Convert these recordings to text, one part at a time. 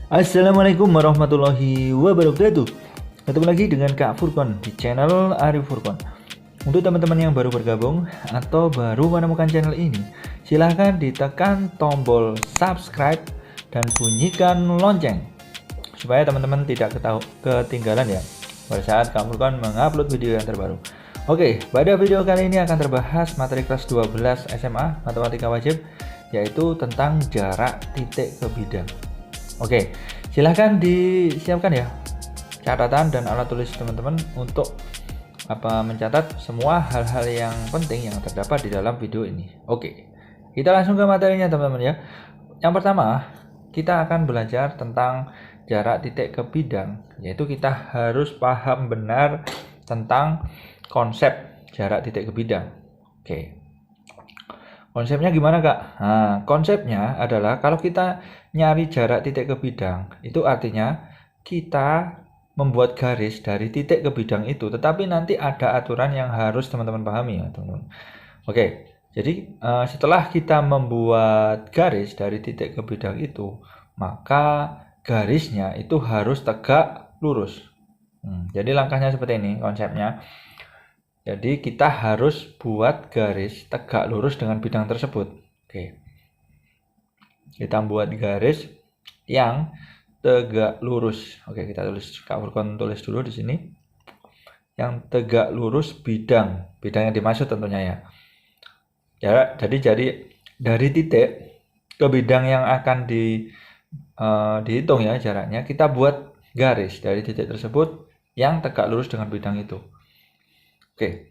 Assalamualaikum warahmatullahi wabarakatuh. Ketemu lagi dengan Kak Furkon di channel Arif Furkon. Untuk teman-teman yang baru bergabung atau baru menemukan channel ini, silahkan ditekan tombol subscribe dan bunyikan lonceng supaya teman-teman tidak ketinggalan ya pada saat Kak Furkon mengupload video yang terbaru. Oke, pada video kali ini akan terbahas materi kelas 12 SMA Matematika Wajib, yaitu tentang jarak titik ke bidang. Oke, silahkan disiapkan ya catatan dan alat tulis teman-teman untuk mencatat semua hal-hal yang penting yang terdapat di dalam video ini. Oke, kita langsung ke materinya teman-teman ya. Yang pertama, kita akan belajar tentang jarak titik ke bidang, yaitu kita harus paham benar tentang konsep jarak titik ke bidang. Oke. Konsepnya gimana Kak? Nah, konsepnya adalah kalau kita nyari jarak titik ke bidang, itu artinya kita membuat garis dari titik ke bidang itu, tetapi nanti ada aturan yang harus teman-teman pahami ya teman-teman. Oke, jadi setelah kita membuat garis dari titik ke bidang itu, maka garisnya itu harus tegak lurus. Jadi langkahnya seperti ini konsepnya. Jadi kita harus buat garis tegak lurus dengan bidang tersebut. Oke. Kita buat garis yang tegak lurus. Oke, kita tulis, Kak Furkon tulis dulu di sini. Yang tegak lurus bidang yang dimaksud tentunya ya. Jadi dari titik ke bidang yang akan dihitung ya jaraknya, kita buat garis dari titik tersebut yang tegak lurus dengan bidang itu. Oke.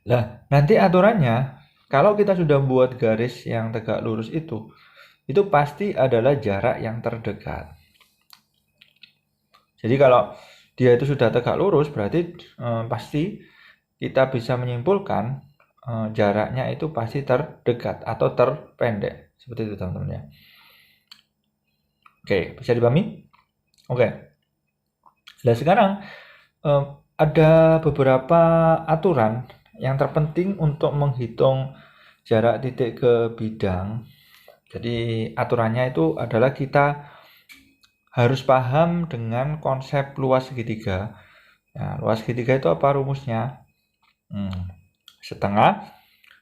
Nah, nanti aturannya kalau kita sudah buat garis yang tegak lurus itu pasti adalah jarak yang terdekat. Jadi kalau dia itu sudah tegak lurus berarti pasti kita bisa menyimpulkan jaraknya itu pasti terdekat atau terpendek. Seperti itu teman-teman ya. Oke, bisa dipahami? Oke. Nah, sekarang ada beberapa aturan yang terpenting untuk menghitung jarak titik ke bidang. Jadi aturannya itu adalah kita harus paham dengan konsep luas segitiga. Nah, luas segitiga itu apa rumusnya? Setengah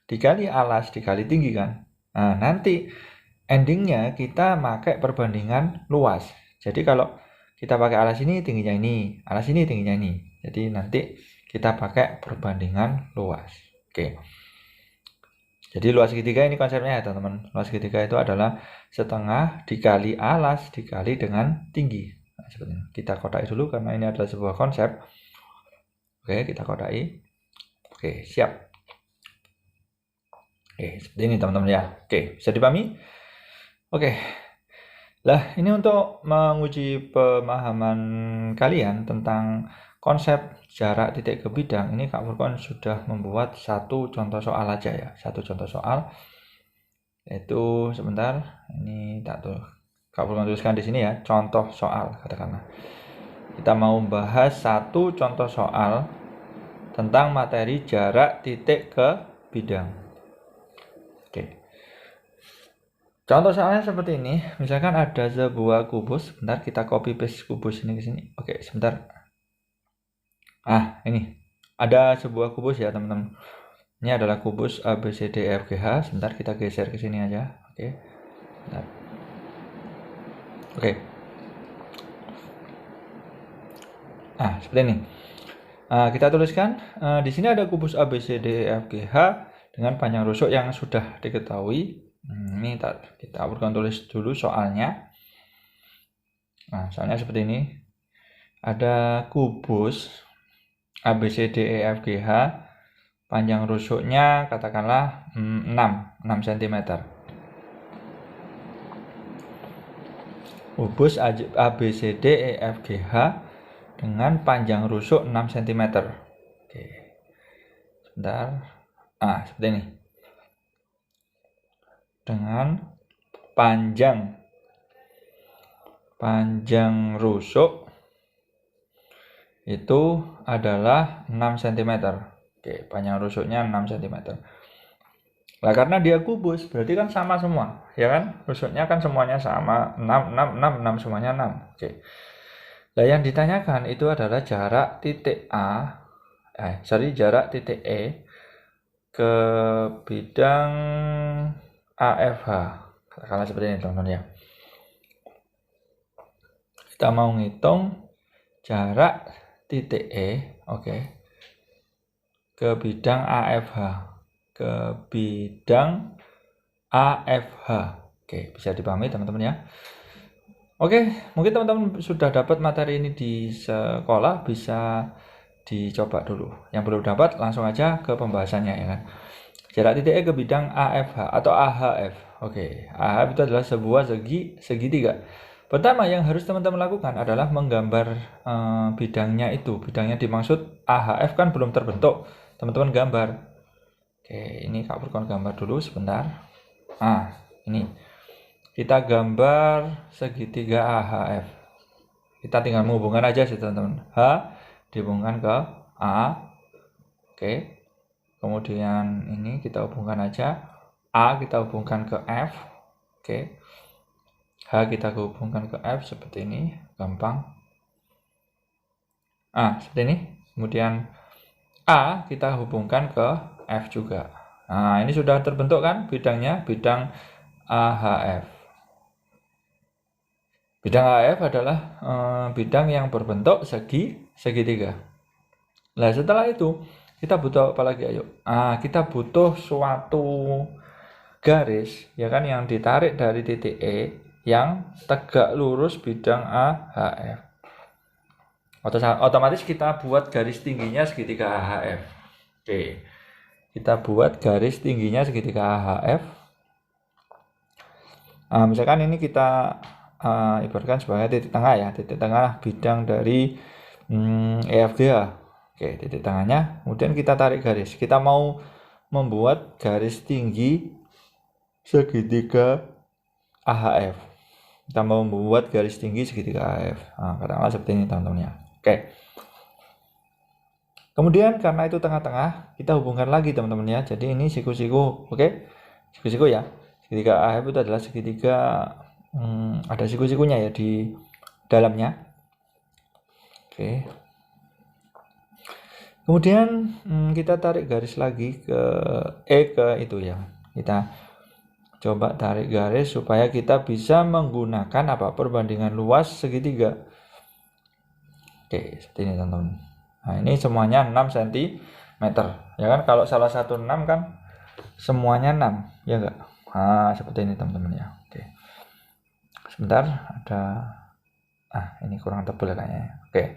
dikali alas dikali tinggi kan. Nah, nanti endingnya kita pakai perbandingan luas. Jadi kalau kita pakai alas ini tingginya ini, alas ini tingginya ini. Jadi nanti kita pakai perbandingan luas. Oke. Jadi luas segitiga ini konsepnya ya teman-teman. Luas segitiga itu adalah setengah dikali alas dikali dengan tinggi. Nah, seperti ini. Kita kodai dulu karena ini adalah sebuah konsep. Oke, kita kodai. Oke, siap. Oke, seperti ini teman-teman ya. Oke, bisa dipahami? Oke. Lah, ini untuk menguji pemahaman kalian tentang konsep jarak titik ke bidang. Ini Kak Furkon sudah membuat satu contoh soal aja ya. Satu contoh soal. Yaitu sebentar, ini tak tuh. Kak Furkon tuliskan di sini ya, contoh soal katakanlah. Kita mau membahas satu contoh soal tentang materi jarak titik ke bidang. Oke. Contoh soalnya seperti ini, misalkan ada sebuah kubus, sebentar kita copy paste kubus ini ke sini. Oke, sebentar. Ini ada sebuah kubus ya teman-teman. Ini adalah kubus ABCDEFGH. Sebentar kita geser ke sini aja. Oke. Bentar. Oke. Seperti ini. Kita tuliskan di sini ada kubus ABCDEFGH dengan panjang rusuk yang sudah diketahui. Ini kita akan tulis dulu soalnya. Soalnya seperti ini. Ada kubus ABCDEFGH, panjang rusuknya katakanlah 6 cm. Kubus ABCDEFGH dengan panjang rusuk 6 cm. Oke. Sebentar. Seperti ini. Dengan panjang rusuk itu adalah 6 cm. Oke, panjang rusuknya 6 cm. Lah karena dia kubus, berarti kan sama semua, ya kan? Rusuknya kan semuanya sama, 6, 6, 6, 6, semuanya 6. Oke. Nah, yang ditanyakan itu adalah jarak titik jarak titik E ke bidang AFH. Katakanlah seperti ini, teman-teman ya. Kita mau ngitung jarak titik E, oke, ke bidang AFH. Ke bidang AFH. Oke, bisa dipahami teman-teman ya. Oke, mungkin teman-teman sudah dapat materi ini di sekolah, bisa dicoba dulu. Yang belum dapat, langsung aja ke pembahasannya ya kan. Jarak titik E ke bidang AFH atau AHF. Oke, AHF itu adalah sebuah segitiga. Pertama yang harus teman-teman lakukan adalah menggambar bidangnya itu. Bidangnya dimaksud AHF kan belum terbentuk. Teman-teman gambar. Oke, ini Kak Furkon gambar dulu sebentar. Nah, ini. Kita gambar segitiga AHF. Kita tinggal menghubungkan aja sih teman-teman. H dihubungkan ke A. Oke. Kemudian ini kita hubungkan aja. A kita hubungkan ke F. Oke. H kita hubungkan ke F seperti ini. Gampang. Seperti ini. Kemudian A kita hubungkan ke F juga. Nah, ini sudah terbentuk kan bidangnya, bidang AHF. Bidang AF adalah bidang yang berbentuk segitiga. Nah, setelah itu kita butuh apa lagi? Ayo. Kita butuh suatu garis ya kan yang ditarik dari titik E yang tegak lurus bidang AHF. Otomatis kita buat garis tingginya segitiga AHF. Oke. Kita buat garis tingginya segitiga AHF. Misalkan ini kita ibaratkan sebagai titik tengah ya, titik tengah bidang dari EFGH. Oke, titik tengahnya, kemudian kita tarik garis. Kita mau membuat garis tinggi segitiga AHF. Kita mau membuat garis tinggi segitiga AHF. Katakanlah seperti ini teman-teman ya. Oke. Kemudian karena itu tengah-tengah, kita hubungkan lagi teman-teman ya. Jadi ini siku-siku, oke? Siku-siku ya. Segitiga AHF itu adalah segitiga ada siku-sikunya ya di dalamnya. Oke. Kemudian kita tarik garis lagi ke E ke itu ya. Kita coba tarik garis supaya kita bisa menggunakan perbandingan luas segitiga. Oke, seperti ini teman-teman. Nah, ini semuanya 6 cm. Ya kan kalau salah satu 6 kan semuanya 6, ya enggak? Seperti ini teman-teman ya. Oke. Sebentar, ada ini kurang tebal kayaknya. Oke.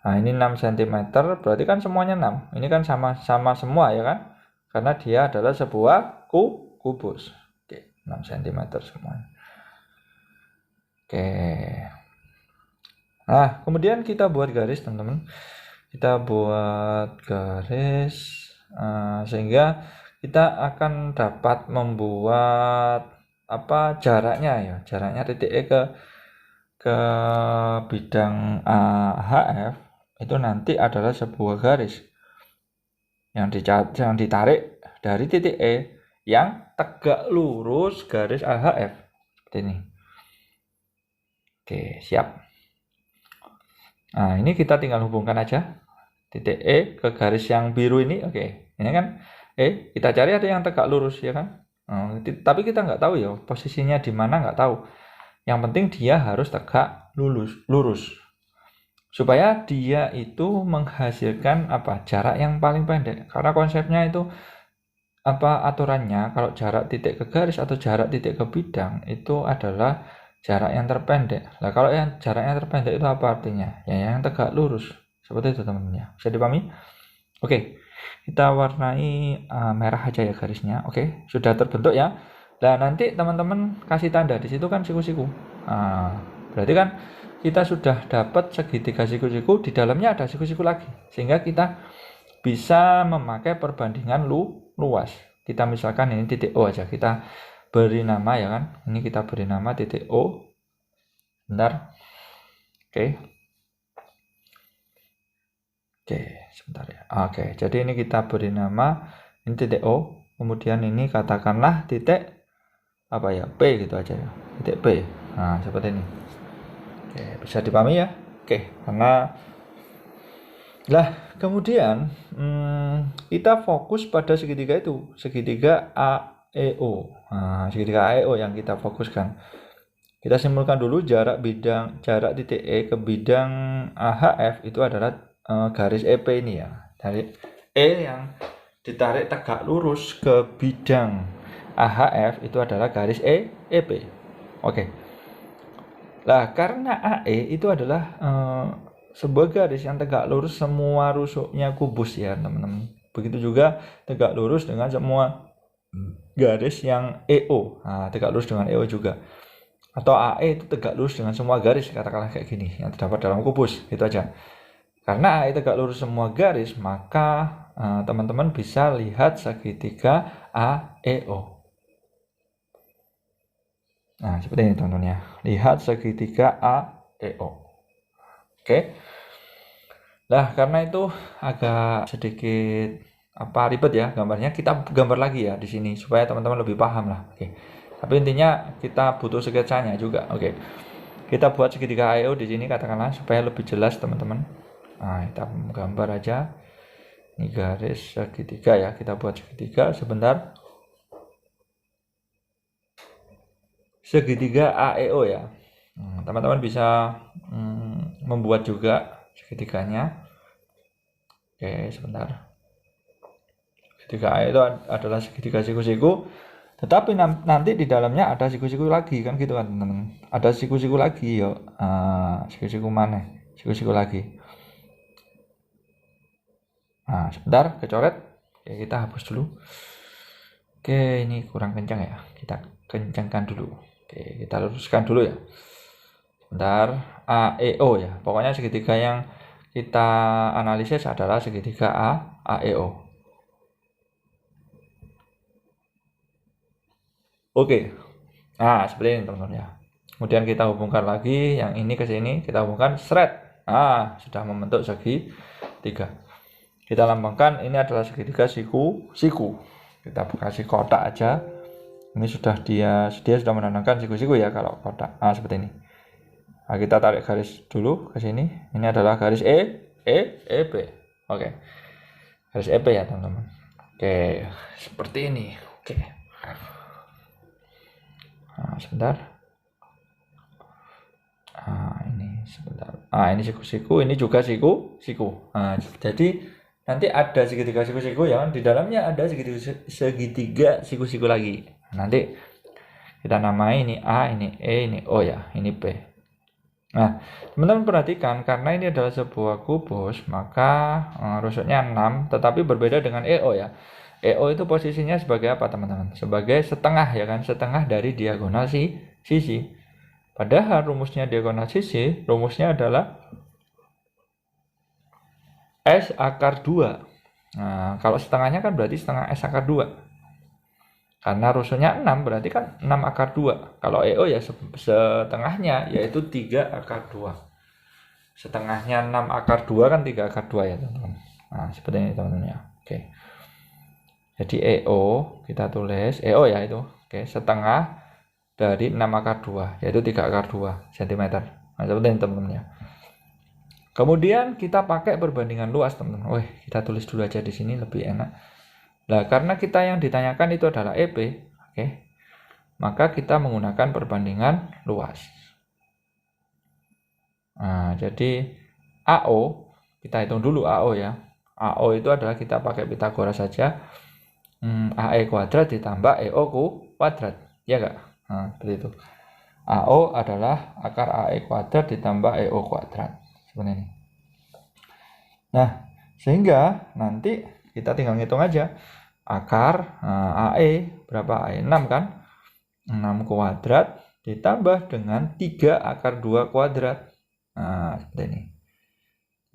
Nah, ini 6 cm, berarti kan semuanya 6. Ini kan sama semua ya kan? Karena dia adalah sebuah kubus. Oke, 6 cm semuanya. Oke. Nah, kemudian kita buat garis, teman-teman. Kita buat garis sehingga kita akan dapat membuat jaraknya ya, jaraknya titik E ke bidang AHF itu nanti adalah sebuah garis yang ditarik dari titik E yang tegak lurus garis AHF seperti ini. Oke, siap. Nah, ini kita tinggal hubungkan aja titik E ke garis yang biru ini. Oke, ini kan kita cari ada yang tegak lurus ya kan. Tapi kita nggak tahu ya posisinya di mana, nggak tahu. Yang penting dia harus tegak lurus supaya dia itu menghasilkan jarak yang paling pendek. Karena konsepnya itu aturannya kalau jarak titik ke garis atau jarak titik ke bidang itu adalah jarak yang terpendek. Nah, kalau yang jarak yang terpendek itu apa artinya? Ya yang tegak lurus. Seperti itu teman-teman ya. Bisa dipahami? Oke. Kita warnai merah aja ya garisnya. Oke, sudah terbentuk ya. Nah, nanti teman-teman kasih tanda di situ kan siku-siku. Berarti kan kita sudah dapat segitiga siku-siku, di dalamnya ada siku-siku lagi. Sehingga kita bisa memakai perbandingan luas. Kita misalkan ini titik O aja. Kita beri nama ya kan. Ini kita beri nama titik O. Bentar. Oke, sebentar ya. Oke, jadi ini kita beri nama ini titik O. kemudian ini katakanlah titik apa ya, P gitu aja ya, titik P. Nah seperti ini. Oke, bisa dipahami ya. Oke, karena kemudian kita fokus pada segitiga itu, segitiga AEO. Nah, segitiga AEO yang kita fokuskan. Kita simpulkan dulu jarak titik E ke bidang AHF itu adalah garis EP ini ya. Dari E yang ditarik tegak lurus ke bidang AHF itu adalah garis EP. Oke. Nah, karena AE itu adalah sebuah garis yang tegak lurus semua rusuknya kubus ya, teman-teman. Begitu juga tegak lurus dengan semua garis yang EO. Nah, tegak lurus dengan EO juga. Atau AE itu tegak lurus dengan semua garis, katakanlah kayak gini, yang terdapat dalam kubus, gitu aja. Karena AE tegak lurus semua garis, maka teman-teman bisa lihat segitiga AEO. Nah, seperti ini teman-teman ya. Lihat segitiga AEO. Oke. Nah, karena itu agak sedikit ribet ya gambarnya. Kita gambar lagi ya di sini supaya teman-teman lebih paham lah. Oke. Tapi intinya kita butuh sketsanya juga. Oke. Kita buat segitiga AEO di sini katakanlah supaya lebih jelas teman-teman. Nah, kita gambar aja. Ini garis segitiga ya. Kita buat segitiga sebentar. Segitiga AEO ya. Teman-teman bisa membuat juga segitiganya. Oke, sebentar. Segitiga AEO itu adalah segitiga siku-siku. Tetapi nanti di dalamnya ada siku-siku lagi kan gitu kan teman-teman. Ada siku-siku lagi yo. Siku-siku mana? Siku-siku lagi. Nah, sebentar kecoret. Oke, kita hapus dulu. Oke, ini kurang kencang ya. Kita kencangkan dulu. Oke, kita luruskan dulu ya. Sebentar. AEO ya. Pokoknya segitiga yang kita analisis adalah segitiga AEO. Oke, nah seperti ini teman-teman ya. Kemudian kita hubungkan lagi yang ini ke sini, kita hubungkan seret. Nah, sudah membentuk segitiga. Kita lambangkan ini adalah segitiga siku. Kita kasih kotak aja. Ini dia sudah menandakan siku-siku ya kalau kotak. Nah, seperti ini. Nah, kita tarik garis dulu ke sini. Ini adalah garis EP. Oke. Garis EP ya, teman-teman. Oke, seperti ini. Oke. Nah, sebentar. Ini sebentar. Ini siku-siku, ini juga siku. Nah, jadi nanti ada segitiga siku-siku ya, di dalamnya ada segitiga siku-siku lagi. Nanti kita namai ini A, ini E, ini O ya, ini P. Nah, teman-teman perhatikan karena ini adalah sebuah kubus, maka rusuknya 6, tetapi berbeda dengan EO ya. EO itu posisinya sebagai apa teman-teman? Sebagai setengah ya kan, setengah dari diagonal sisi. Padahal rumusnya diagonal sisi, rumusnya adalah S akar 2. Nah, kalau setengahnya kan berarti setengah S akar 2. Karena rusuknya 6, berarti kan 6 akar 2. Kalau EO ya setengahnya, yaitu 3 akar 2. Setengahnya 6 akar 2 kan 3 akar 2 ya teman-teman. Nah, seperti ini teman-teman ya. Oke. Jadi EO kita tulis EO ya itu. Oke, setengah dari 6 akar 2 yaitu 3 akar 2 cm. Nah, seperti ini teman-teman ya. Kemudian kita pakai perbandingan luas teman-teman. Kita tulis dulu aja di sini lebih enak. Nah, karena kita yang ditanyakan itu adalah EP, oke. Maka kita menggunakan perbandingan luas. Nah, jadi AO kita hitung dulu AO ya. AO itu adalah kita pakai Pitagoras saja. AE kuadrat ditambah EO kuadrat, ya enggak? Nah, seperti itu. AO adalah akar AE kuadrat ditambah EO kuadrat, seperti ini. Nah, sehingga nanti kita tinggal ngitung aja. Akar AE berapa? AE 6 kan? 6 kuadrat ditambah dengan 3 akar 2 kuadrat. Nah, seperti ini.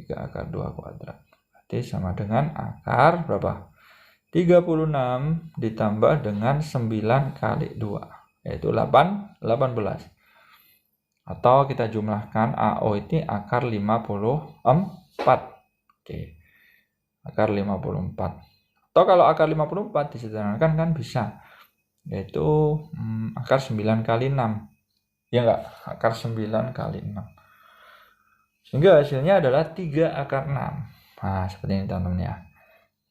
3 akar 2 kuadrat. Berarti sama dengan akar berapa? 36 ditambah dengan 9 kali 2 yaitu 18. Atau kita jumlahkan AO ini akar 54. Oke. Akar 54. Atau kalau akar 54 disederhanakan kan bisa, yaitu akar 9 kali 6. Ya enggak, akar 9 kali 6. Sehingga hasilnya adalah 3 akar 6. Nah, seperti ini teman-teman ya.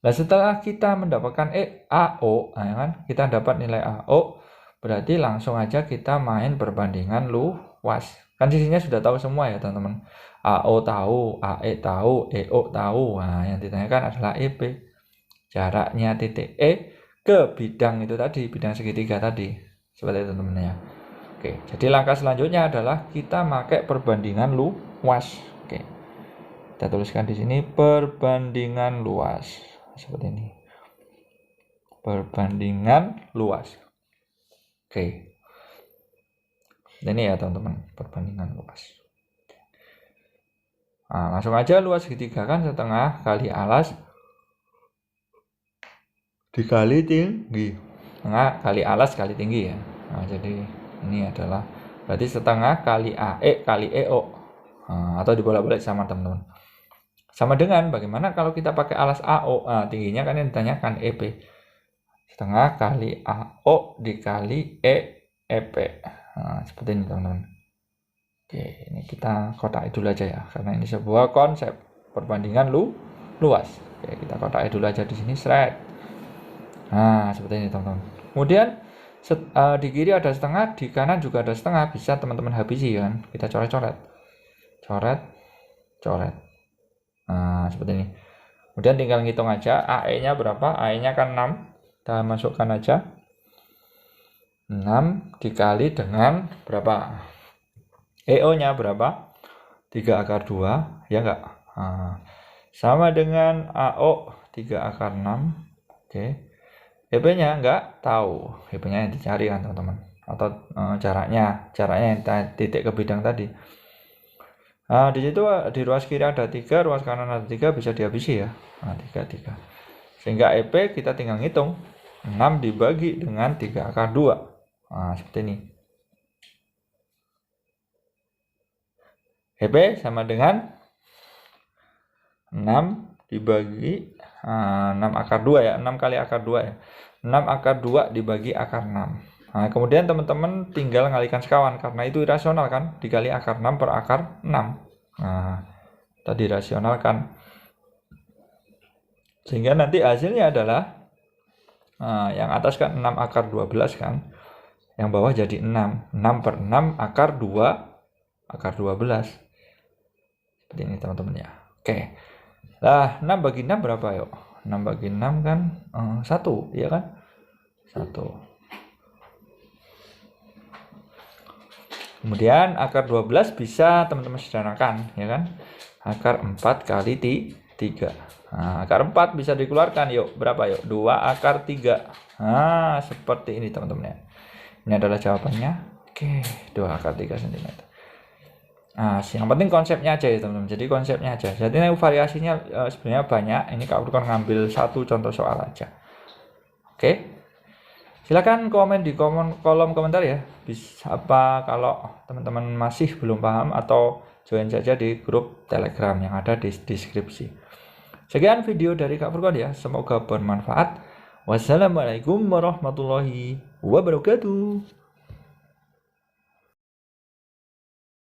Nah, setelah kita mendapatkan AO, nah, kan? Kita dapat nilai AO, berarti langsung aja kita main perbandingan luas. Kan sisinya sudah tahu semua ya teman-teman. AO tahu, AE tahu, EO tahu. Nah, yang ditanyakan adalah EP. Jaraknya titik E ke bidang itu tadi, bidang segitiga tadi. Seperti itu teman-teman ya. Oke, jadi langkah selanjutnya adalah kita pakai perbandingan luas. Oke. Kita tuliskan di sini perbandingan luas. Seperti ini. Perbandingan luas. Oke. Ini ya teman-teman, perbandingan luas. Nah, langsung aja luas segitiga kan setengah kali alas dikali tinggi. Setengah kali alas kali tinggi ya. Nah, jadi ini adalah berarti setengah kali AE kali EO. Nah, atau dibolak-balik sama teman-teman. Sama dengan bagaimana kalau kita pakai alas AO. Nah, tingginya kan yang ditanyakan EP. Setengah kali AO dikali EP. Nah, seperti ini teman-teman. Oke, ini kita kotak dulu aja ya, karena ini sebuah konsep perbandingan luas. Oke, kita kotak dulu aja di sini, seret. Nah, seperti ini teman-teman. Kemudian di kiri ada setengah, di kanan juga ada setengah, bisa teman-teman habisi kan. Kita coret-coret. Coret. Nah, seperti ini. Kemudian tinggal ngitung aja AE-nya berapa? AE-nya kan 6. Kita masukkan aja. 6 dikali dengan berapa? EO-nya berapa? 3 akar 2, ya enggak? Nah, sama dengan AO 3 akar 6. Oke. EP-nya enggak tahu. EP-nya yang dicari kan, teman-teman. Atau jaraknya yang titik ke bidang tadi. Nah, di situ di ruas kiri ada 3, ruas kanan ada 3, bisa dihabisi ya. Nah, 3. Sehingga EP kita tinggal ngitung. 6 dibagi dengan 3 akar 2. Nah, seperti ini. EP sama dengan 6 dibagi 6 akar 2 ya. 6 kali akar 2 ya. 6 akar 2 dibagi akar 6. Nah, kemudian teman-teman tinggal ngalikan sekawan karena itu irasional kan, dikali akar 6 per akar 6. Nah, tadi rasionalkan. Sehingga nanti hasilnya adalah yang atas kan 6 akar 12 kan. Yang bawah jadi 6. 6 per 6 akar 2 akar 12. Seperti ini teman-teman ya. Oke. Nah, 6 bagi 6 berapa yuk? 6 bagi 6 kan 1, ya kan? 1. Kemudian akar 12 bisa teman-teman sederhanakan, ya kan? Akar 4 kali 3. Nah, akar 4 bisa dikeluarkan, yuk. Berapa yuk? 2 akar 3. Nah, seperti ini teman-teman ya. Ini adalah jawabannya. Oke, 2 akar 3 cm. Nah, yang penting konsepnya aja ya teman-teman. Jadi konsepnya aja. Jadi ini variasinya sebenarnya banyak. Ini Kak Furqon ngambil satu contoh soal aja. Oke. Silakan komen di kolom komentar ya. Bisa apa kalau teman-teman masih belum paham, atau join saja di grup Telegram yang ada di deskripsi. Sekian video dari Kak Furqon ya. Semoga bermanfaat. Wassalamualaikum warahmatullahi wabarakatuh.